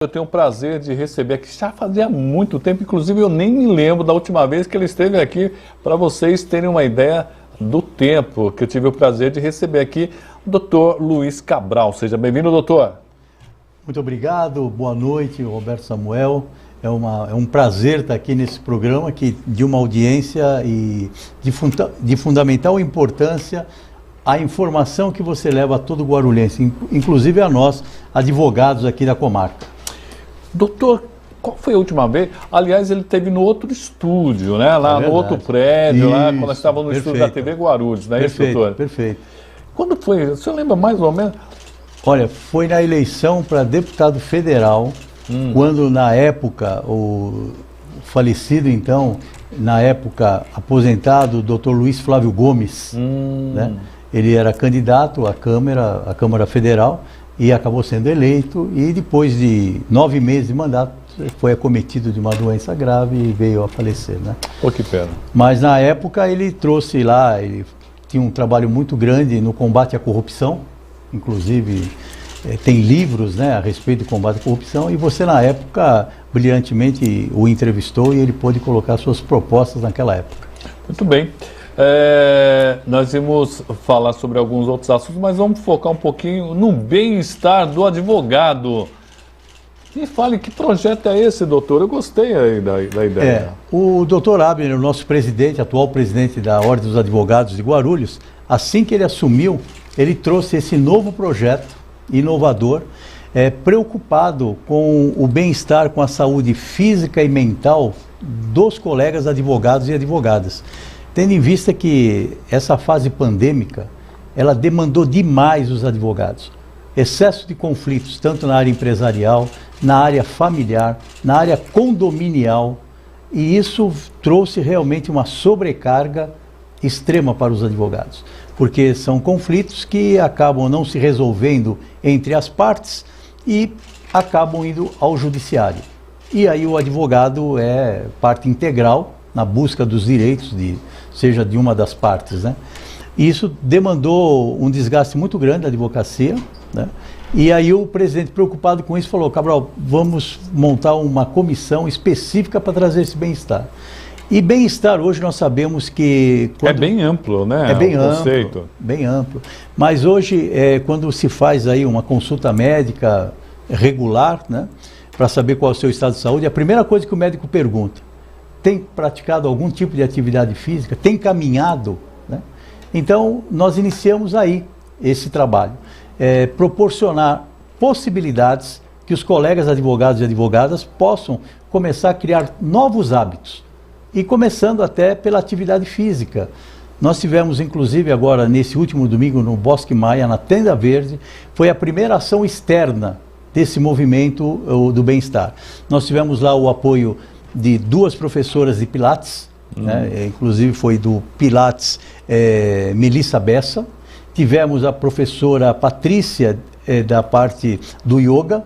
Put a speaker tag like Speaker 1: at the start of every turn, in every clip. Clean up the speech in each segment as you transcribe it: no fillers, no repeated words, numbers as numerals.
Speaker 1: Eu tenho o prazer de receber aqui, já fazia muito tempo, inclusive eu nem me lembro da última vez que ele esteve aqui, para vocês terem uma ideia do tempo que eu tive o prazer de receber aqui o Dr. Luiz Cabral. Seja bem-vindo, doutor.
Speaker 2: Muito obrigado, boa noite, Roberto Samuel. É um prazer estar aqui nesse programa de uma audiência e de fundamental importância a informação que você leva a todo guarulhense, inclusive a nós, advogados aqui da comarca.
Speaker 1: Doutor, qual foi a última vez? Aliás, ele esteve no outro estúdio, né? Lá no outro prédio,
Speaker 2: isso,
Speaker 1: lá quando nós estávamos no estúdio da TV Guarulhos, não é isso, doutor?
Speaker 2: Perfeito.
Speaker 1: Quando foi? O senhor lembra mais ou menos?
Speaker 2: Olha, foi na eleição para deputado federal, quando na época, o falecido então, na época aposentado, Dr. Luiz Flávio Gomes, né? Ele era candidato à Câmara Federal e acabou sendo eleito, e depois de 9 meses de mandato foi acometido de uma doença grave e veio a falecer, né?
Speaker 1: Pô, que pena.
Speaker 2: Mas na época ele trouxe lá, ele tinha um trabalho muito grande no combate à corrupção, inclusive tem livros, né, a respeito do combate à corrupção, e você na época brilhantemente o entrevistou e ele pôde colocar suas propostas naquela época.
Speaker 1: Muito bem. Nós vamos falar sobre alguns outros assuntos, mas vamos focar um pouquinho no bem-estar do advogado. Me fale, que projeto é esse, doutor? Eu gostei aí da ideia.
Speaker 2: O doutor Abner, o nosso presidente, atual presidente da Ordem dos Advogados de Guarulhos, assim que ele assumiu, ele trouxe esse novo projeto inovador, preocupado com o bem-estar, com a saúde física e mental dos colegas advogados e advogadas. Tendo em vista que essa fase pandêmica, ela demandou demais os advogados. Excesso de conflitos, tanto na área empresarial, na área familiar, na área condominial, e isso trouxe realmente uma sobrecarga extrema para os advogados, porque são conflitos que acabam não se resolvendo entre as partes e acabam indo ao judiciário. E aí o advogado é parte integral na busca dos direitos, seja de uma das partes, né? E isso demandou um desgaste muito grande da advocacia, né? E aí o presidente, preocupado com isso, falou: Cabral, vamos montar uma comissão específica para trazer esse bem-estar. E bem-estar hoje nós sabemos que...
Speaker 1: É bem amplo, né?
Speaker 2: É bem amplo,
Speaker 1: conceito.
Speaker 2: Bem amplo. Mas hoje, quando se faz aí uma consulta médica regular, né, para saber qual é o seu estado de saúde, a primeira coisa que o médico pergunta: tem praticado algum tipo de atividade física? Tem caminhado? Né? Então, nós iniciamos aí esse trabalho. Proporcionar possibilidades que os colegas advogados e advogadas possam começar a criar novos hábitos. E começando até pela atividade física. Nós tivemos, inclusive, agora, nesse último domingo, no Bosque Maia, na Tenda Verde, foi a primeira ação externa desse movimento do bem-estar. Nós tivemos lá o apoio de 2 professoras de Pilates, né? Inclusive foi do Pilates Melissa Bessa. Tivemos a professora Patrícia da parte do yoga,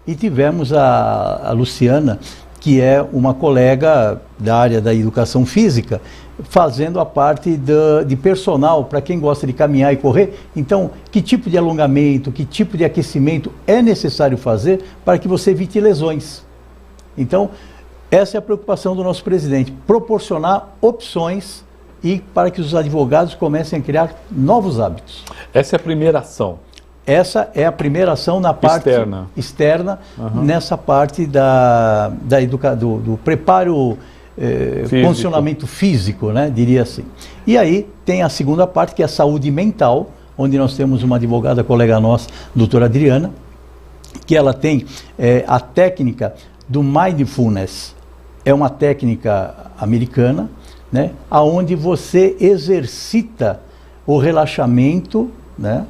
Speaker 2: e tivemos a Luciana, que é uma colega da área da educação física, fazendo a parte de personal para quem gosta de caminhar e correr. Então, que tipo de alongamento, que tipo de aquecimento é necessário fazer para que você evite lesões? Então, essa é a preocupação do nosso presidente, proporcionar opções e para que os advogados comecem a criar novos hábitos.
Speaker 1: Essa é a primeira ação.
Speaker 2: Essa é a primeira ação na parte externa nessa parte do preparo, condicionamento físico, né, diria assim. E aí tem a segunda parte, que é a saúde mental, onde nós temos uma advogada colega nossa, doutora Adriana, que ela tem a técnica do Mindfulness. É uma técnica americana, né, onde você exercita o relaxamento, né,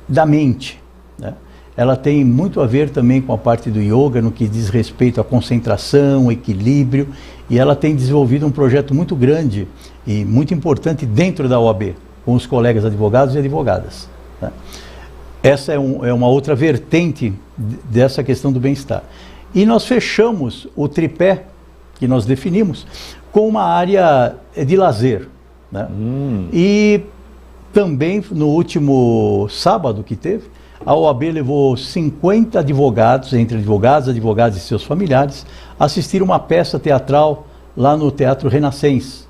Speaker 2: da mente, né? Ela tem muito a ver também com a parte do yoga, no que diz respeito à concentração, equilíbrio, e ela tem desenvolvido um projeto muito grande e muito importante dentro da OAB, com os colegas advogados e advogadas, né? Essa é uma outra vertente dessa questão do bem-estar. E nós fechamos o tripé que nós definimos com uma área de lazer, né? E também, no último sábado que teve, a OAB levou 50 advogados, entre advogados, advogados e seus familiares, a assistir uma peça teatral lá no Teatro Renascença,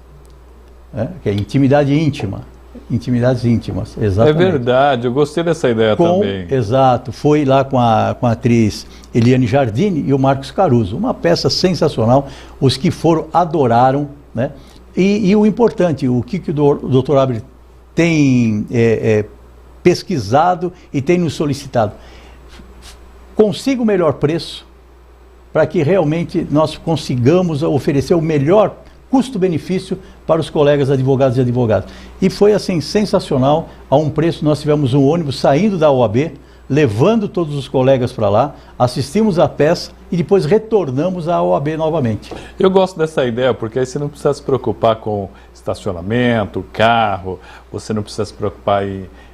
Speaker 2: que é Intimidade Íntima. Intimidades íntimas, exatamente.
Speaker 1: É verdade, eu gostei dessa ideia também.
Speaker 2: Exato, foi lá com a atriz Eliane Jardine e o Marcos Caruso, uma peça sensacional, os que foram adoraram, né? E o importante, o que o Dr. Abel tem pesquisado e tem nos solicitado, consiga o melhor preço para que realmente nós consigamos oferecer o melhor custo-benefício para os colegas advogados e advogadas. E foi assim, sensacional, a um preço. Nós tivemos um ônibus saindo da OAB, levando todos os colegas para lá, assistimos a peça e depois retornamos à OAB novamente.
Speaker 1: Eu gosto dessa ideia, porque aí você não precisa se preocupar com estacionamento, carro, você não precisa se preocupar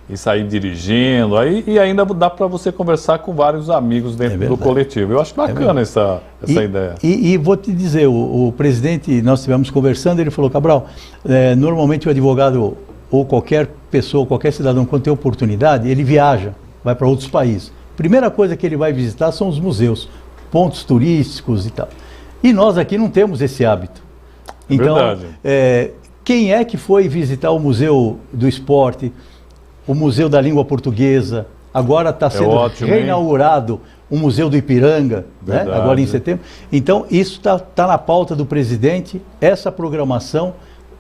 Speaker 1: em sair dirigindo, e ainda dá para você conversar com vários amigos dentro do coletivo. Eu acho bacana essa ideia.
Speaker 2: E vou te dizer, o presidente, nós estivemos conversando, ele falou, Cabral, normalmente o advogado ou qualquer pessoa, qualquer cidadão, quando tem oportunidade, ele viaja, vai para outros países. Primeira coisa que ele vai visitar são os museus, pontos turísticos e tal. E nós aqui não temos esse hábito. Então, quem é que foi visitar o Museu do Esporte, o Museu da Língua Portuguesa, agora está sendo reinaugurado o Museu do Ipiranga, né? Agora em setembro. Então, isso está na pauta do presidente, essa programação,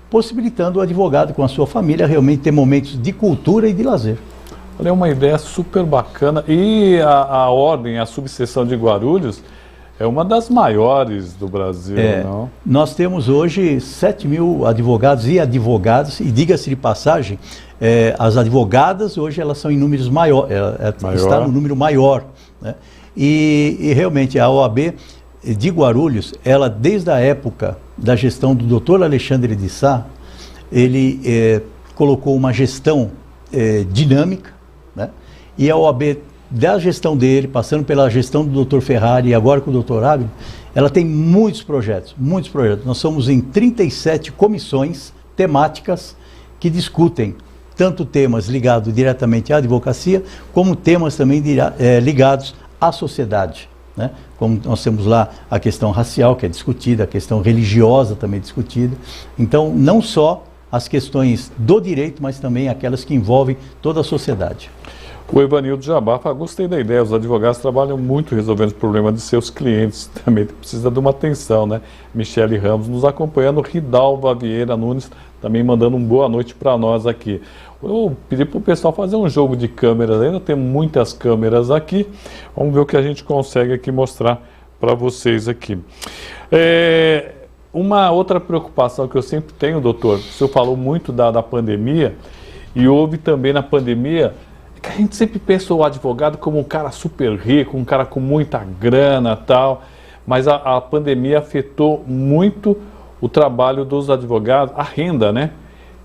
Speaker 2: possibilitando o advogado com a sua família realmente ter momentos de cultura e de lazer.
Speaker 1: Olha, é uma ideia super bacana. E a ordem, a subseção de Guarulhos, é uma das maiores do Brasil, não? Nós
Speaker 2: temos hoje 7 mil advogados e advogadas, e diga-se de passagem, as advogadas hoje elas são em números maior. Está no número maior, né? E realmente a OAB de Guarulhos, ela desde a época da gestão do Dr. Alexandre de Sá, ele colocou uma gestão dinâmica, né? E a OAB da gestão dele, passando pela gestão do Dr. Ferrari e agora com o Dr. Abel, ela tem muitos projetos, muitos projetos. Nós somos em 37 comissões temáticas que discutem tanto temas ligados diretamente à advocacia, como temas também ligados à sociedade, né? Como nós temos lá a questão racial, que é discutida, a questão religiosa também discutida. Então, não só as questões do direito, mas também aquelas que envolvem toda a sociedade.
Speaker 1: O Evanildo Jabá fala, gostei da ideia, os advogados trabalham muito resolvendo os problemas de seus clientes, também precisa de uma atenção, né? Michele Ramos nos acompanhando, Ridalva Vieira Nunes também mandando uma boa noite para nós aqui. Eu pedi para o pessoal fazer um jogo de câmeras, ainda tem muitas câmeras aqui, vamos ver o que a gente consegue aqui mostrar para vocês aqui. Uma outra preocupação que eu sempre tenho, doutor, o senhor falou muito da pandemia, e houve também na pandemia, que a gente sempre pensa o advogado como um cara super rico, um cara com muita grana e tal, mas a pandemia afetou muito o trabalho dos advogados, a renda, né?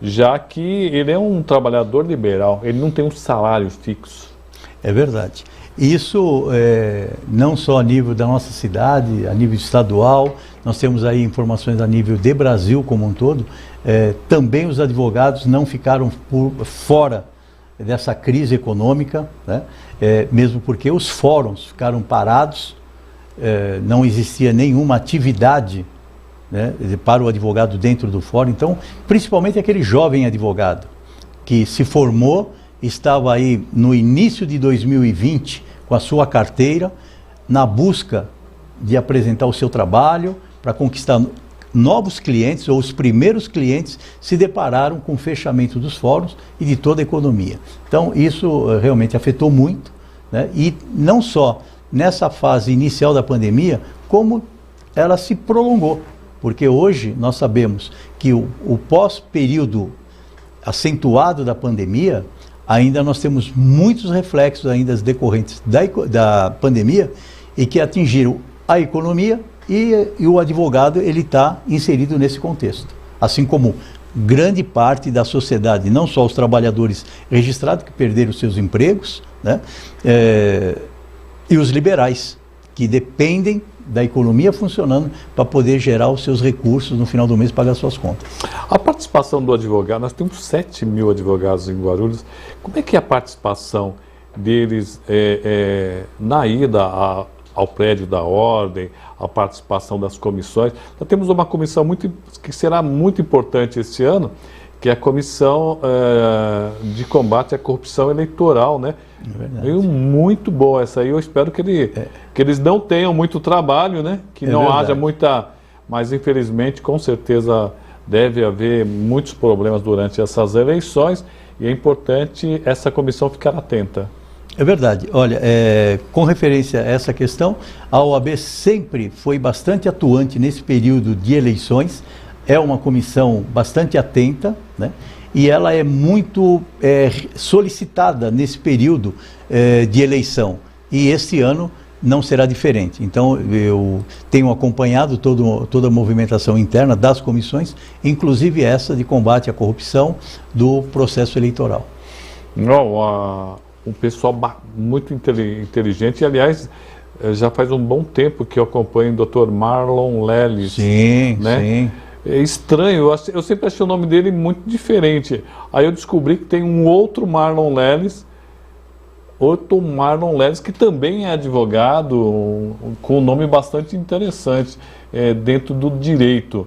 Speaker 1: Já que ele é um trabalhador liberal, ele não tem um salário fixo.
Speaker 2: É verdade. Isso não só a nível da nossa cidade, a nível estadual, nós temos aí informações a nível de Brasil como um todo, também os advogados não ficaram fora dessa crise econômica, né? Mesmo porque os fóruns ficaram parados, não existia nenhuma atividade, né, para o advogado dentro do fórum. Então, principalmente aquele jovem advogado que se formou, estava aí no início de 2020 com a sua carteira, na busca de apresentar o seu trabalho para conquistar novos clientes, ou os primeiros clientes se depararam com o fechamento dos fóruns e de toda a economia. Então, isso realmente afetou muito, né? E não só nessa fase inicial da pandemia, como ela se prolongou, porque hoje nós sabemos que o pós-período acentuado da pandemia, ainda nós temos muitos reflexos ainda decorrentes da pandemia e que atingiram a economia, e o advogado ele está inserido nesse contexto, assim como grande parte da sociedade, não só os trabalhadores registrados que perderam seus empregos, né, e os liberais que dependem da economia funcionando para poder gerar os seus recursos no final do mês e pagar suas contas.
Speaker 1: A participação do advogado, nós temos 7 mil advogados em Guarulhos, como é que é a participação deles na ida ao prédio da Ordem, a participação das comissões. Nós temos uma comissão que será muito importante este ano, que é a Comissão de Combate à Corrupção Eleitoral, né? Veio muito boa essa aí, eu espero que eles não tenham muito trabalho, né? Que não haja muita... Mas, infelizmente, com certeza deve haver muitos problemas durante essas eleições e é importante essa comissão ficar atenta.
Speaker 2: É verdade. Olha, com referência a essa questão, a OAB sempre foi bastante atuante nesse período de eleições, é uma comissão bastante atenta, né? E ela é muito solicitada nesse período de eleição. E este ano não será diferente. Então, eu tenho acompanhado toda a movimentação interna das comissões, inclusive essa de combate à corrupção do processo eleitoral.
Speaker 1: Um pessoal muito inteligente, e, aliás, já faz um bom tempo que eu acompanho o Dr. Marlon Leles.
Speaker 2: Sim,
Speaker 1: né?
Speaker 2: Sim.
Speaker 1: É estranho, eu sempre achei o nome dele muito diferente. Aí eu descobri que tem um outro Marlon Leles, que também é advogado, com um nome bastante interessante, dentro do direito.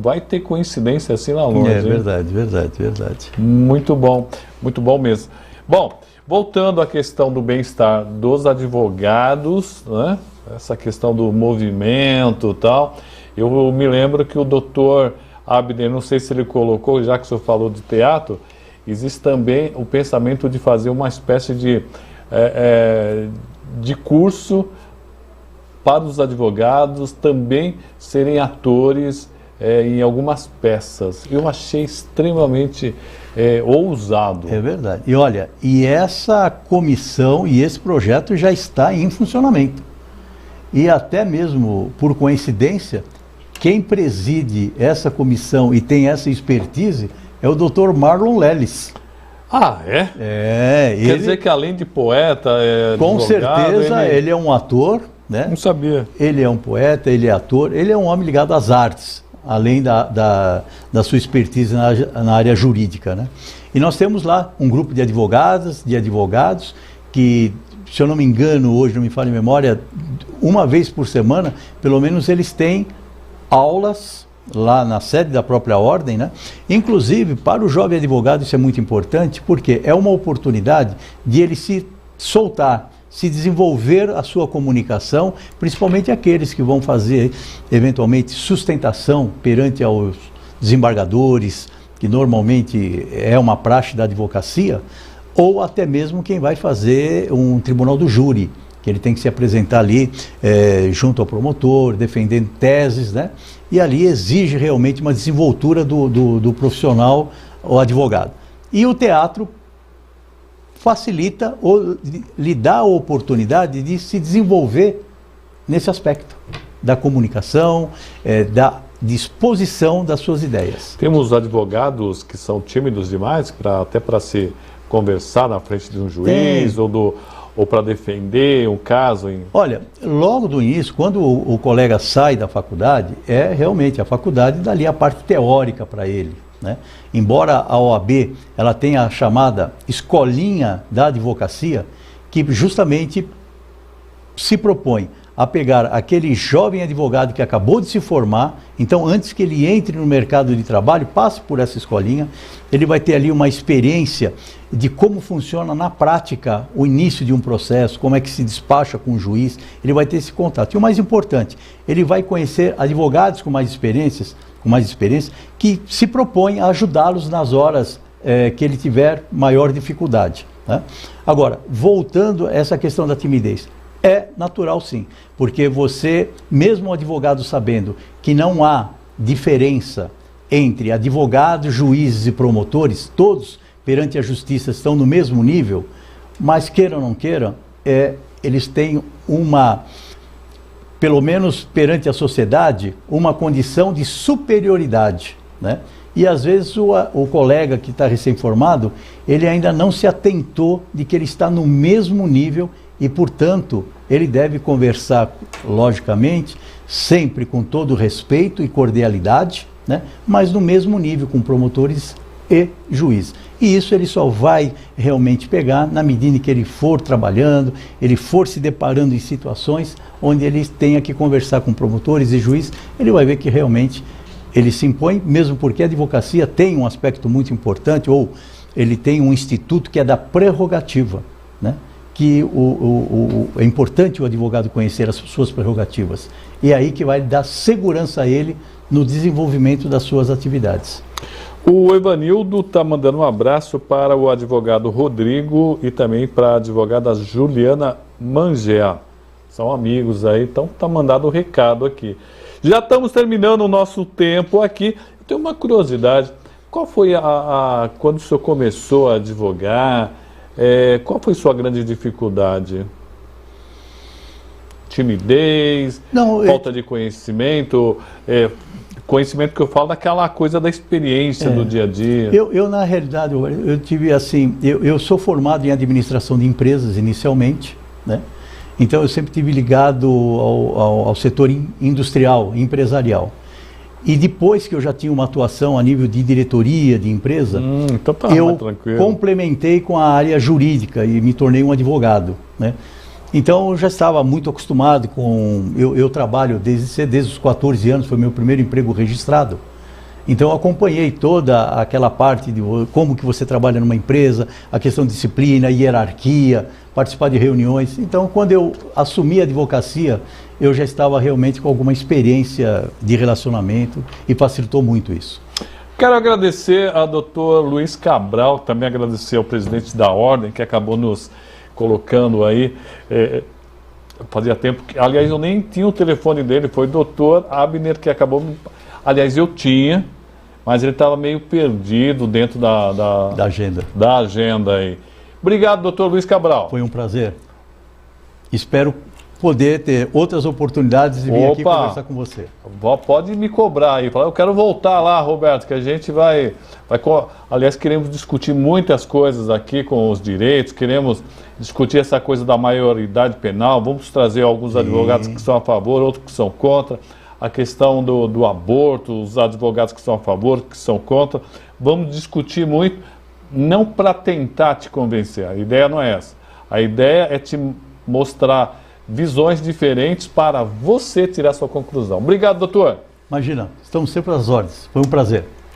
Speaker 1: Vai ter coincidência assim lá longe.
Speaker 2: É verdade, verdade.
Speaker 1: Muito bom mesmo. Bom, voltando à questão do bem-estar dos advogados, né? Essa questão do movimento e tal, eu me lembro que o doutor Abner, não sei se ele colocou, já que o senhor falou de teatro, existe também o pensamento de fazer uma espécie de curso para os advogados também serem atores em algumas peças. Eu achei extremamente ousado.
Speaker 2: É verdade. E olha, essa comissão e esse projeto já está em funcionamento. E até mesmo, por coincidência, quem preside essa comissão e tem essa expertise é o Dr. Marlon Leles.
Speaker 1: Ah, é? Quer dizer que além de poeta,
Speaker 2: com
Speaker 1: advogado,
Speaker 2: certeza ele é um ator, né?
Speaker 1: Não sabia.
Speaker 2: Ele é um poeta, ele é ator, ele é um homem ligado às artes, além da sua expertise na área jurídica, né? E nós temos lá um grupo de advogados que, se eu não me engano, hoje, não me falha a memória, uma vez por semana, pelo menos eles têm aulas lá na sede da própria ordem, né? Inclusive, para o jovem advogado isso é muito importante, porque é uma oportunidade de ele se soltar, se desenvolver a sua comunicação, principalmente aqueles que vão fazer, eventualmente, sustentação perante aos desembargadores, que normalmente é uma praxe da advocacia, ou até mesmo quem vai fazer um tribunal do júri, que ele tem que se apresentar ali junto ao promotor, defendendo teses, né? E ali exige realmente uma desenvoltura do profissional, o advogado. E o teatro facilita ou lhe dá a oportunidade de se desenvolver nesse aspecto da comunicação, da disposição das suas ideias.
Speaker 1: Temos advogados que são tímidos demais, até para se conversar na frente de um juiz ou para defender um caso?
Speaker 2: Olha, logo do início, quando o colega sai da faculdade, realmente a faculdade dá ali a parte teórica para ele, né? Embora a OAB ela tenha a chamada escolinha da advocacia, que justamente se propõe a pegar aquele jovem advogado que acabou de se formar, então antes que ele entre no mercado de trabalho, passe por essa escolinha, ele vai ter ali uma experiência de como funciona na prática o início de um processo, como é que se despacha com o juiz, ele vai ter esse contato. E o mais importante, ele vai conhecer advogados com mais experiência, que se propõem a ajudá-los nas horas que ele tiver maior dificuldade, né? Agora, voltando a essa questão da timidez, é natural sim, porque você, mesmo o advogado sabendo que não há diferença entre advogados, juízes e promotores, todos perante a justiça estão no mesmo nível, mas queiram ou não queiram, eles têm pelo menos perante a sociedade, uma condição de superioridade, né? E às vezes o colega que está recém-formado, ele ainda não se atentou de que ele está no mesmo nível e, portanto, ele deve conversar, logicamente, sempre com todo respeito e cordialidade, né? Mas no mesmo nível, com promotores e juiz. E isso ele só vai realmente pegar na medida em que ele for trabalhando, ele for se deparando em situações onde ele tenha que conversar com promotores e juiz, ele vai ver que realmente ele se impõe, mesmo porque a advocacia tem um aspecto muito importante, ou ele tem um instituto que é da prerrogativa, né? Que é importante o advogado conhecer as suas prerrogativas. E é aí que vai dar segurança a ele no desenvolvimento das suas atividades.
Speaker 1: O Evanildo está mandando um abraço para o advogado Rodrigo e também para a advogada Juliana Mangea. São amigos aí, então está mandado o recado aqui. Já estamos terminando o nosso tempo aqui. Eu tenho uma curiosidade. Qual foi quando o senhor começou a advogar, qual foi sua grande dificuldade? Timidez? Não, falta de conhecimento? Conhecimento que eu falo daquela coisa da experiência do dia a dia.
Speaker 2: Eu na realidade, eu tive assim, eu sou formado em administração de empresas inicialmente, né? Então eu sempre tive ligado ao setor industrial, empresarial. E depois que eu já tinha uma atuação a nível de diretoria de empresa, então tá eu complementei com a área jurídica e me tornei um advogado, né? Então eu já estava muito acostumado com... Eu trabalho desde os 14 anos, foi meu primeiro emprego registrado. Então eu acompanhei toda aquela parte de como que você trabalha numa empresa, a questão de disciplina, hierarquia, participar de reuniões. Então quando eu assumi a advocacia, eu já estava realmente com alguma experiência de relacionamento e facilitou muito isso.
Speaker 1: Quero agradecer ao Dr. Luiz Cabral, também agradecer ao presidente da Ordem, que acabou nos colocando aí, fazia tempo que, aliás, eu nem tinha o telefone dele, foi o doutor Abner que acabou, aliás, eu tinha, mas ele estava meio perdido dentro da agenda aí. Obrigado, doutor Luiz Cabral.
Speaker 2: Foi um prazer. Espero poder ter outras oportunidades de vir aqui conversar com você.
Speaker 1: Pode me cobrar aí, eu quero voltar lá, Roberto, que a gente vai aliás, queremos discutir muitas coisas aqui com os direitos, queremos discutir essa coisa da maioridade penal, vamos trazer alguns advogados que são a favor, outros que são contra, a questão do aborto, os advogados que são a favor, que são contra, vamos discutir muito, não para tentar te convencer, a ideia não é essa, a ideia é te mostrar visões diferentes para você tirar sua conclusão. Obrigado, doutor.
Speaker 2: Imagina, estamos sempre às ordens. Foi um prazer.